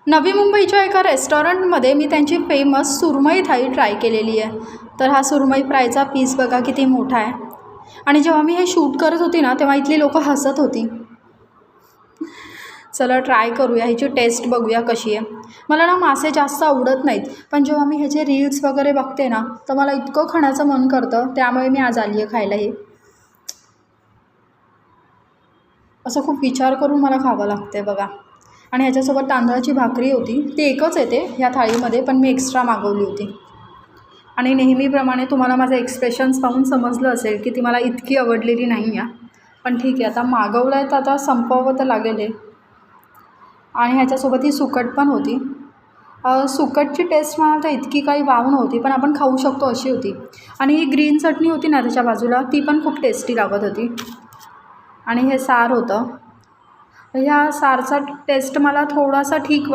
नवी मुंबईच्या एका रेस्टॉरंटमध्ये मी त्यांची फेमस सुरमई थाळी ट्राय केलेली आहे. तर हा सुरमई फ्रायचा पीस बघा किती मोठा आहे. आणि जेव्हा मी हे शूट करत होती ना तेव्हा इथली लोकं हसत होती. चला ट्राय करूया, ह्याची टेस्ट बघूया कशी आहे. मला ना मासे जास्त आवडत नाहीत, पण जेव्हा मी ह्याचे रील्स वगैरे बघते ना तर मला इतकं खाण्याचं मन करतं, त्यामुळे मी आज आली आहे खायला. हे असं खूप विचार करून मला खावं लागते बघा. आणि ह्याच्यासोबत तांदळाची भाकरी होती, ती एकच येते ह्या थाळीमध्ये, पण मी एक्स्ट्रा मागवली होती. आणि नेहमीप्रमाणे तुम्हाला माझं एक्सप्रेशन्स पाहून समजलं असेल की ती मला इतकी आवडलेली नाही आहे. पण ठीक आहे, आता मागवलं आहे तर आता संपवावं तर लागेल आहे. आणि ह्याच्यासोबत ही सुकट पण होती. सुकटची टेस्ट मला तर इतकी काही वाव नव्हती, पण आपण खाऊ शकतो अशी होती. आणि ही ग्रीन चटणी होती ना त्याच्या बाजूला, ती पण खूप टेस्टी लागत होती. आणि हे सार होतं. ह्या सारचा टेस्ट मला थोडासा ठीक